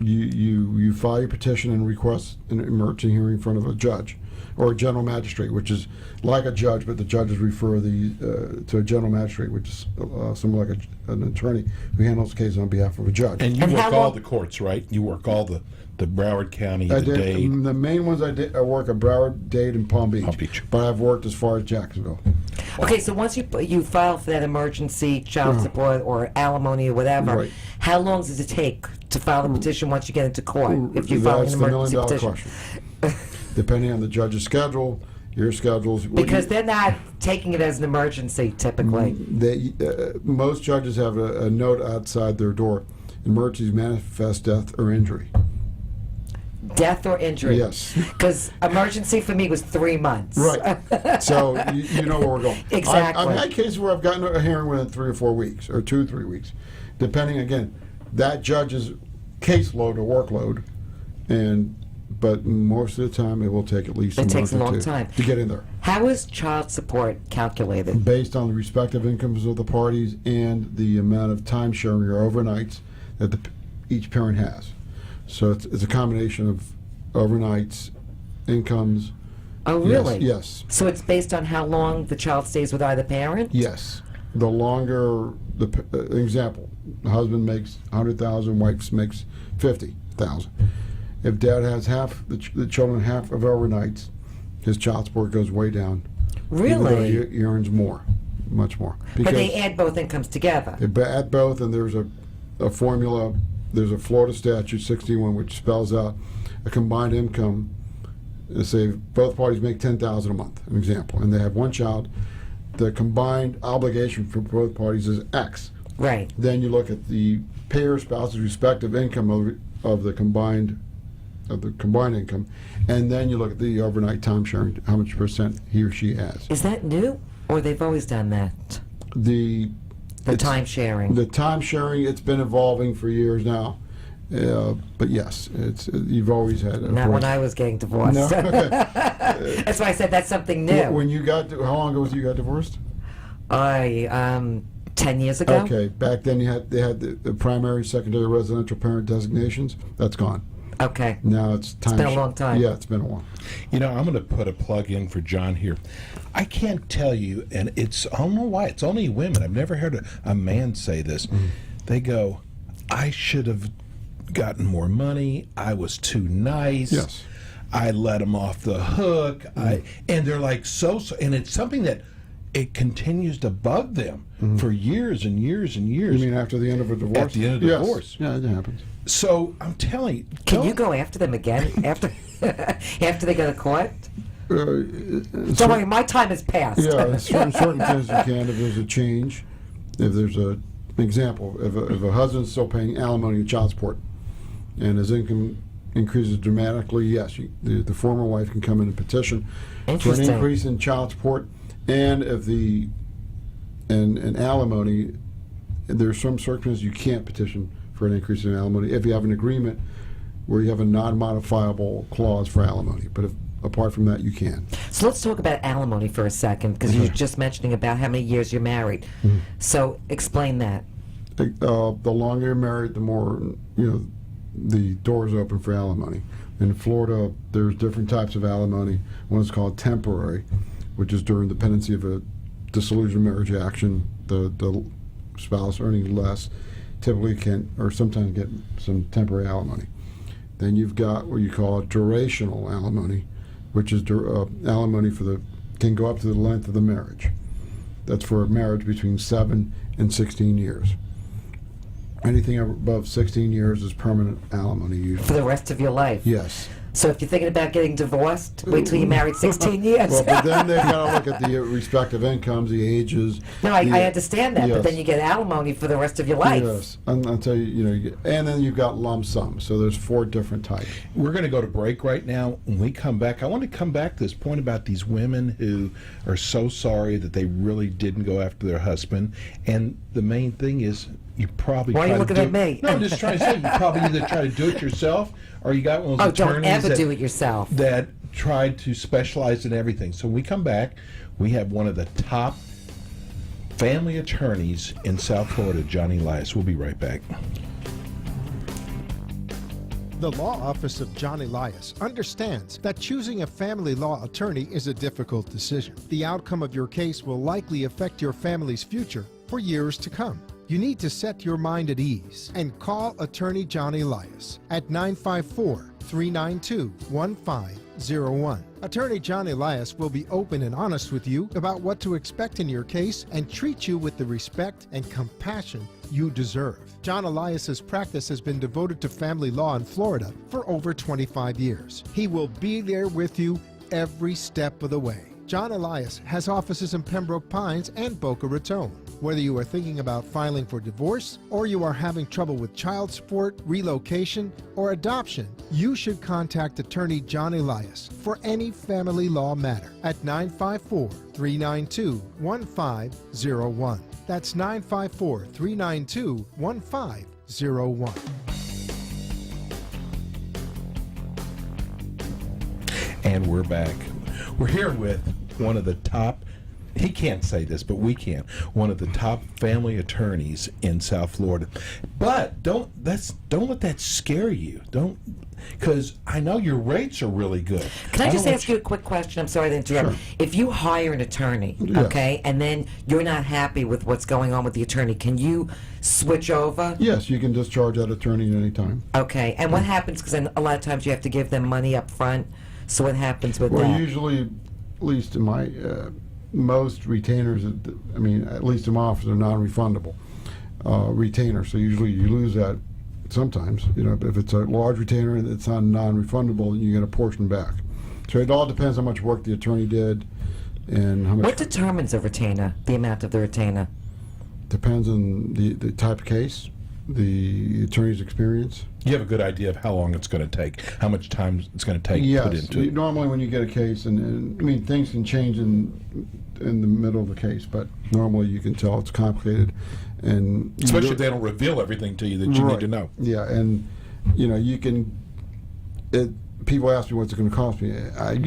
You file your petition and request an emergency hearing in front of a judge or a general magistrate, which is like a judge, but the judges refer to a general magistrate, which is someone like an attorney who handles the case on behalf of a judge. And you And how work all long- the courts, right? You work all the Broward County, I the did Dade. the main ones. I work at Broward, Dade, and Palm Beach. Palm Beach. But I've worked as far as Jacksonville. Okay, so once you file for that emergency child support or alimony or whatever, Right. how long does it take to file the petition once you get into court? If you file an That's the emergency $1 million petition, question. Depending on the judge's schedule, your schedules. because they're not taking it as an emergency typically. Most judges have a note outside their door: emergencies manifest death or injury. Death or injury. Yes. Because emergency for me was 3 months. Right. So you know where we're going. Exactly. I've had cases where I've gotten a hearing within 3 or 4 weeks, or 2 or 3 weeks, depending again that judge's caseload or workload, but most of the time it will take at least It a takes month a or long two time. to get in there, How is child support calculated? based on the respective incomes of the parties and the amount of time sharing or overnights that each parent has. So it's a combination of overnights, incomes. Oh, really? Yes. So it's based on how long the child stays with either parent? Yes. The longer example, the husband makes 100,000, wife makes 50,000. If dad has half the children half of overnights, his child support goes way down. Even though Really? he earns more, much more. But they add both incomes together. At both, and there's a formula. There's a Florida statute 61 which spells out a combined income. Say both parties make 10,000 a month, an example, and they have one child. The combined obligation for both parties is X. Right. Then you look at the payer spouse's respective income of the combined income, and then you look at the overnight time sharing, how much percent he or she has. Is that new? Or they've always done that? The Time sharing. The time sharing, it's been evolving for years now, but yes, you've always had it. Not when I was getting divorced. No. That's why I said that's something new. When you got how long ago was you got divorced? 10 years ago. Okay, back then they had the primary, secondary residential parent designations. That's gone. Okay. Now it's time. been a long time. Yeah, it's been a while. You know, I'm going to put a plug in for John here. I can't tell you, and I don't know why, it's only women. I've never heard a man say this. They go, I should have gotten more money. I was too nice. Yes. I let him off the hook. And they're like, so, and it's something that it continues to bug them for years and years and years. You mean after the end of a divorce? At the end of the Yes. divorce. Yeah, it happens. So I'm telling you, Can don't- you go after them again after after they go to court? Don't So- worry, my time has passed. Yeah, certain things you can if there's a change. If there's an example, if a husband's still paying alimony and child support, and his income increases dramatically, yes, the former wife can come in and petition for an Interesting. increase in child support, and if and alimony, there's some circumstances you can't petition for an increase in alimony if you have an agreement where you have a non-modifiable clause for alimony. But apart from that, you can. So let's talk about alimony for a second, because you're just mentioning about how many years you're married. So explain that. The longer you're married, the more the doors open for alimony. In Florida, there's different types of alimony. One is called temporary, which is during the pendency of a dissolution of marriage action, the spouse earning less typically can or sometimes get some temporary alimony. Then you've got what you call a durational alimony, which is alimony can go up to the length of the marriage. That's for a marriage between 7 and 16 years. Anything above 16 years is permanent alimony usually. For the rest of your life. Yes. So if you're thinking about getting divorced, wait till you're married 16 years. Well, but then they've got to look at the respective incomes, the ages. No, I understand that, yes. but then you get alimony for the rest of your life. Yes, and I'll tell you, and then you've got lump sum. So there's 4 different types. We're going to go to break right now. When we come back, I want to come back to this point about these women who are so sorry that they really didn't go after their husband. And the main thing is, you probably Why are you looking at me? No, I'm just trying to say, you probably either try to do it yourself or you got one of those don't attorneys ever do it yourself. that tried to specialize in everything. So when we come back, we have one of the top family attorneys in South Florida, Johnny Elias. We'll be right back. The law office of John Elias understands that choosing a family law attorney is a difficult decision. The outcome of your case will likely affect your family's future for years to come. You need to set your mind at ease and call attorney John Elias at 954-392-1501. Attorney John Elias will be open and honest with you about what to expect in your case and treat you with the respect and compassion you deserve. John Elias's practice has been devoted to family law in Florida for over 25 years. He will be there with you every step of the way. John Elias has offices in Pembroke Pines and Boca Raton. Whether you are thinking about filing for divorce or you are having trouble with child support, relocation, or adoption, you should contact attorney John Elias for any family law matter at 954-392-1501. That's 954-392-1501. And we're back. We're here with one of the top, he can't say this, but we can, one of the top family attorneys in South Florida. But don't let that scare you. Because I know your rates are really good. Can I just ask you a quick question? I'm sorry to interrupt. Sure. If you hire an attorney, Yes. okay, and then you're not happy with what's going on with the attorney, can you switch over? Yes, you can discharge that attorney at any time. Okay, and what happens, because a lot of times you have to give them money up front, so what happens with Well, that? usually, at least in my, most retainers, at least in my office, are non-refundable retainers. So usually you lose that sometimes. But if it's a large retainer and it's not non-refundable, then you get a portion back. So it all depends how much work the attorney did and how much. What determines a retainer, the amount of the retainer? Depends on the type of case, the attorney's experience. You have a good idea of how long it's going to take, how much time it's going to take to put Yes, into it. normally when you get a case, and things can change in the middle of the case, but normally you can tell it's complicated, and Especially if they don't reveal everything to you that you need to know. Yeah, and you can. People ask me what's it going to cost me. I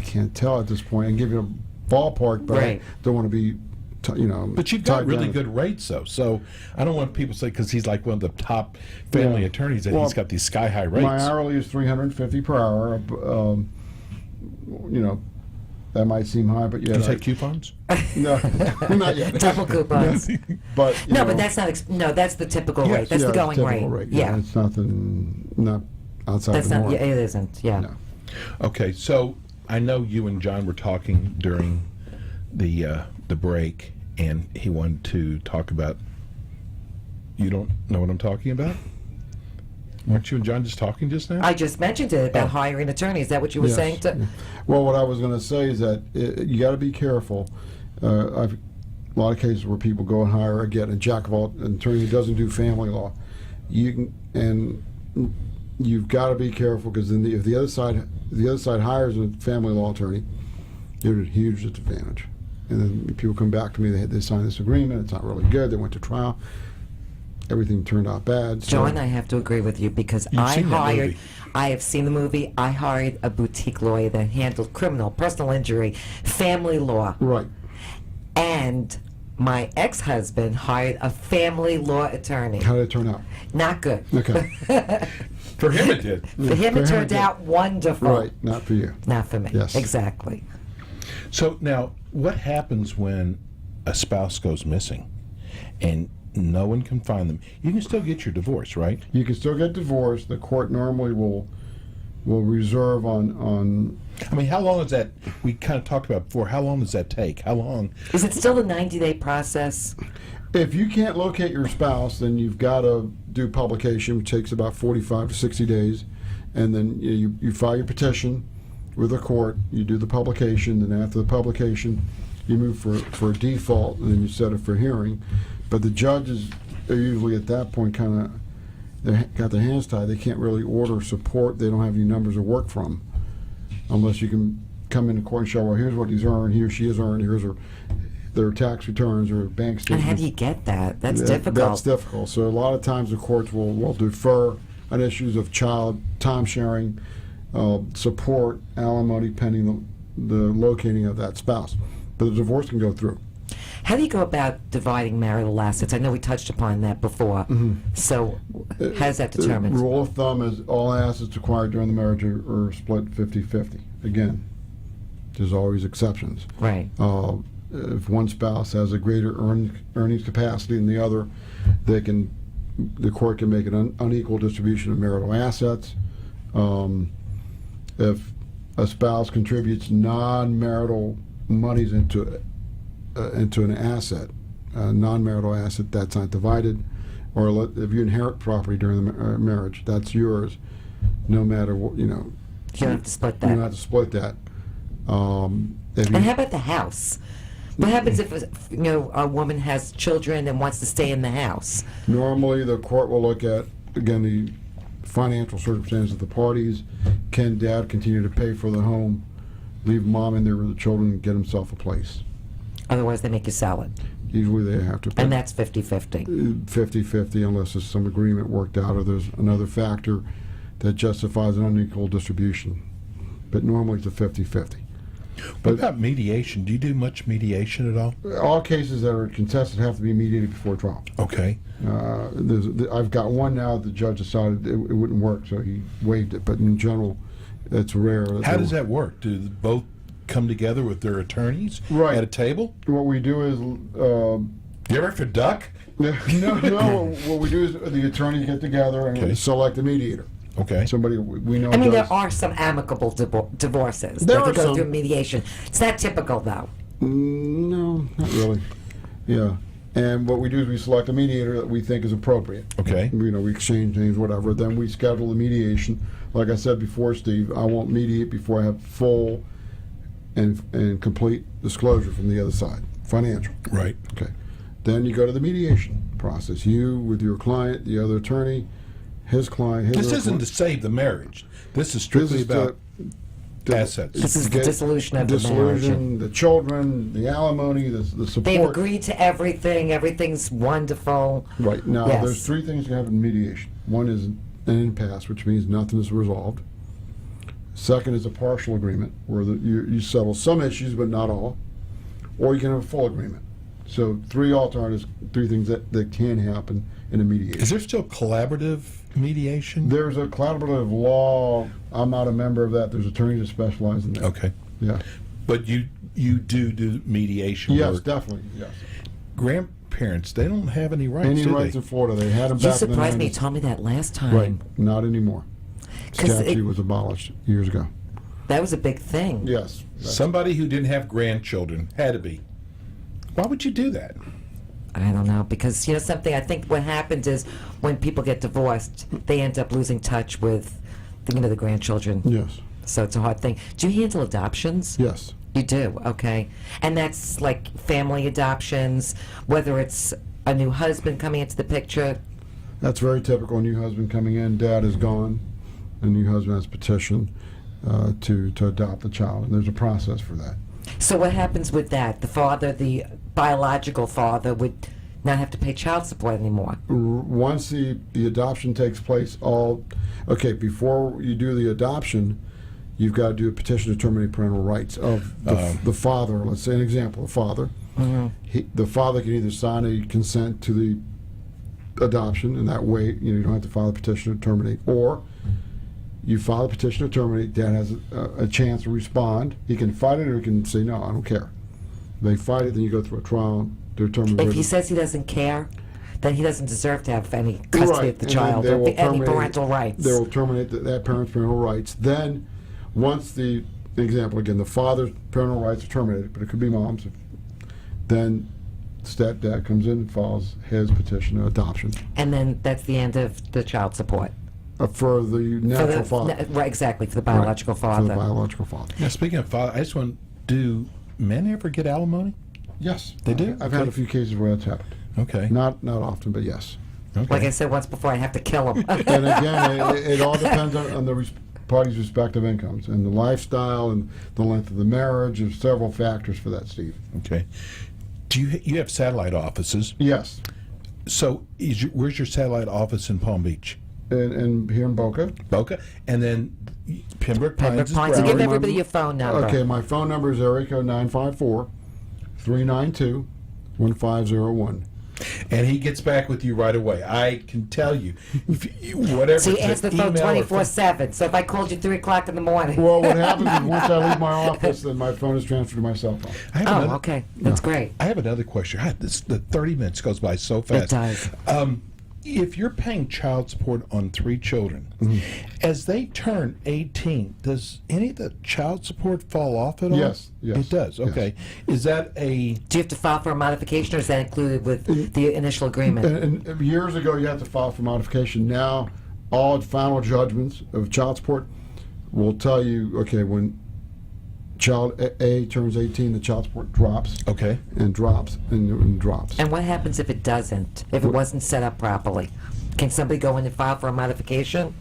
can't tell at this point. I can give you a ballpark, but Right. I don't want to be. But you've got tied really down. good rates, though. So I don't want people to say because he's like one of the top family Yeah. attorneys that Well, he's got these sky high rates. My hourly is $350 per hour. That might seem high, but Do yeah. you take coupons? No, not yet. Double coupons. But No, but that's not. That's the typical Yes, rate. That's yeah, the going typical rate. Yeah, it's not outside That's the not. norm. Yeah, it isn't. Yeah. No. Okay, so I know you and John were talking during the break, and he wanted to talk about. You don't know what I'm talking about? Weren't you and John just talking just now? I just mentioned it about Oh. hiring an attorney. Is that what you were Yes, saying? yeah. Well, what I was going to say is that you got to be careful. I've a lot of cases where people go and hire an attorney who doesn't do family law. You've got to be careful because if the other side hires a family law attorney, you're at a huge disadvantage. And then people come back to me, they sign this agreement, it's not really good, they went to trial, everything turned out bad. So John, I have to agree with you because You've seen that movie. I have seen the movie. I hired a boutique lawyer that handled criminal, personal injury, family law. Right. And my ex-husband hired a family law attorney. How did it turn out? Not good. Okay. For him, it did. For him, it turned out wonderful. Right, not for you. Not for me. Yes. Exactly. So now, what happens when a spouse goes missing and no one can find them? You can still get your divorce, right? You can still get divorced. The court normally will reserve on. I mean, how long is that? We kind of talked about before. How long does that take? How long? Is it still a 90-day process? If you can't locate your spouse, then you've got to do publication, which takes about 45 to 60 days. And then you file your petition with the court, you do the publication, and after the publication, you move for a default, and then you set it for hearing. But the judges are usually at that point kind of, they've got their hands tied. They can't really order support. They don't have any numbers to work from unless you can come into court and show, well, here's what he's earned, he or she has earned, here's their tax returns or bank statements. And how do you get that? That's difficult. That's difficult. So a lot of times the courts will defer on issues of child time sharing, support, alimony, pending the locating of that spouse. But the divorce can go through. How do you go about dividing marital assets? I know we touched upon that before. So how's that determined? The rule of thumb is all assets acquired during the marriage are split 50-50. Again, there's always exceptions. Right. If one spouse has a greater earnings capacity than the other, the court can make an unequal distribution of marital assets. If a spouse contributes non-marital monies into an asset, a non-marital asset, that's not divided. Or if you inherit property during the marriage, that's yours, no matter what, You don't have to split that. You don't have to split that. And how about the house? What happens if a woman has children and wants to stay in the house? Normally, the court will look at, again, the financial circumstances of the parties. Can dad continue to pay for the home, leave mom in there with the children, and get himself a place? Otherwise, they make you sell it. Usually they have to pay. And that's 50-50. 50-50 unless there's some agreement worked out or there's another factor that justifies an unequal distribution. But normally it's a 50-50. What about mediation? Do you do much mediation at all? All cases that are contested have to be mediated before trial. Okay. I've got one now that the judge decided it wouldn't work, so he waived it. But in general, it's rare. How does that work? Do both come together with their attorneys at a table? What we do is... you ever for duck? No. What we do is the attorneys get together and select a mediator. Okay. Somebody we know. I mean, does. there are some amicable divorces There that are go some. through mediation. It's not typical, though. No, not really. Yeah. And what we do is we select a mediator that we think is appropriate. Okay. We exchange names, whatever. Then we schedule the mediation. Like I said before, Steve, I won't mediate before I have full and complete disclosure from the other side, financial. Right. Okay. Then you go to the mediation process. You with your client, the other attorney, his client. This isn't to save the marriage. This is strictly about assets. This is the dissolution of the marriage. The children, the alimony, the support. They've agreed to everything. Everything's wonderful. Right. Now, Yes. there's three things you have in mediation. One is an impasse, which means nothing is resolved. Second is a partial agreement, where you settle some issues, but not all. Or you can have a full agreement. So three alternatives, three things that can happen in a mediation. Is there still collaborative mediation? There's a collaborative law. I'm not a member of that. There's attorneys that specialize in that. Okay. Yeah. But you do mediation Yes, work. definitely. Yes. Grandparents, they don't have any rights, Any do rights they? in Florida? They had them You back in the 90s. surprised me. You told me that last time. Right. Not anymore. 'Cause Statute was abolished years ago. That was a big thing. Yes. Somebody who didn't have grandchildren had to be. Why would you do that? I don't know, because something. I think what happens is when people get divorced, they end up losing touch with the grandchildren. Yes. So it's a hard thing. Do you handle adoptions? Yes. You do, okay. And that's like family adoptions, whether it's a new husband coming into the picture. That's very typical. New husband coming in, dad is gone, and new husband has petitioned to adopt the child, and there's a process for that. So what happens with that? The father, the biological father, would not have to pay child support anymore. Once the adoption takes place, before you do the adoption, you've got to do a petition to terminate parental rights of the father. Let's say an example, the father. Mm-hmm. The father can either sign a consent to the adoption, and that way you don't have to file a petition to terminate, or You file a petition to terminate. Dad has a chance to respond. He can fight it or he can say, no, I don't care. They fight it, then you go through a trial to determine If whether- he says he doesn't care, then he doesn't deserve to have any custody Right, of the and child then they or will any terminate- parental rights. They will terminate that parent's parental rights. Then, once the example again, the father's parental rights are terminated, but it could be mom's. Then stepdad comes in and files his petition of adoption And then that's the end of the child support. for the natural father. Right, exactly, for the biological For father. the biological father. Now, speaking of father, I just want, do men ever get alimony? Yes, They do? I've had Okay. a few cases where that's happened. Okay. Not often, but yes. Okay. Like I said once before, I have to kill him. And again, it all depends on the parties' respective incomes and the lifestyle and the length of the marriage. There's several factors for that, Steve. Okay. Do you have satellite offices? Yes, So where's your satellite office in Palm Beach? and here in Boca. Boca, and then Pembroke Pines. Pembroke is Pines. So Broward. give everybody your phone number. Okay, my phone number is area code 954-392-1501. And he gets back with you right away. I can tell you, whatever. So you it's answer an the phone email or 24/7. So if I called you 3 o'clock in the morning. Well, what happens is once I leave my office, then my phone is transferred to my cell phone. I have Oh, another, okay. That's great. I have another question. The 30 minutes goes by so fast. It does. If you're paying child support on 3 children, as they turn 18, does any of the child support fall off at all? Yes, yes, It does. yes. Okay. Is that a? Do you have to file for a modification, or is that included with the initial agreement? And years ago, you had to file for modification. Now, all final judgments of child support will tell you, okay, when child A turns 18, the child support drops Okay. and drops and drops. And what happens if it doesn't? If it wasn't set up properly? Can somebody go in and file for a modification?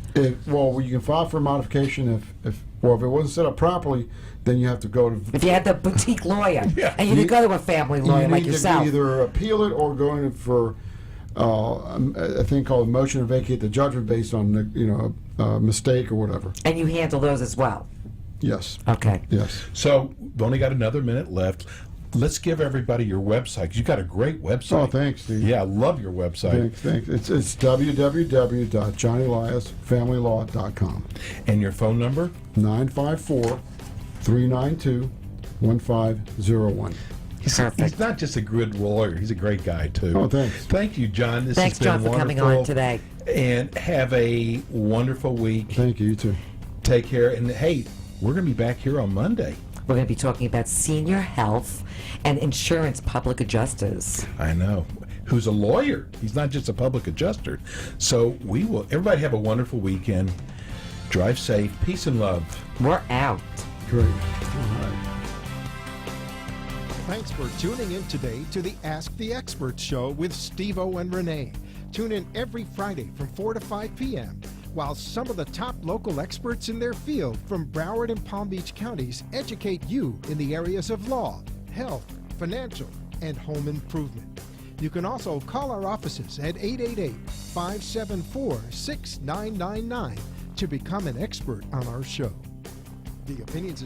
Well, you can file for a modification if it wasn't set up properly, then you have to go to. If you had the boutique lawyer Yeah. and you didn't go to a family lawyer you like need yourself. to either appeal it or go in for a thing called a motion to vacate the judgment based on a mistake or whatever. And you handle those as well. Yes. Okay. Yes. So we've only got another minute left. Let's give everybody your website, 'cause you've got a great website. Oh, thanks, Steve. Yeah, I love your website. Thanks. It's www.johnnyeliasfamilylaw.com. And your phone number? 954-392-1501. He's not just a good lawyer, he's a great guy, too. Oh, thanks. Thank you, John. This Thanks, has been John, for coming wonderful. on today. And have a wonderful week. Thank you. You too. Take care. And hey, we're going to be back here on Monday. We're going to be talking about senior health and insurance public adjusters. I know. Who's a lawyer. He's not just a public adjuster. So we will. Everybody have a wonderful weekend. Drive safe. Peace and love. We're out. Great. All right. Thanks for tuning in today to the Ask the Experts show with Steve O and Rene. Tune in every Friday from 4 to 5 p.m. while some of the top local experts in their field from Broward and Palm Beach counties educate you in the areas of law, health, financial, and home improvement. You can also call our offices at 888-574-6999 to become an expert on our show. The opinions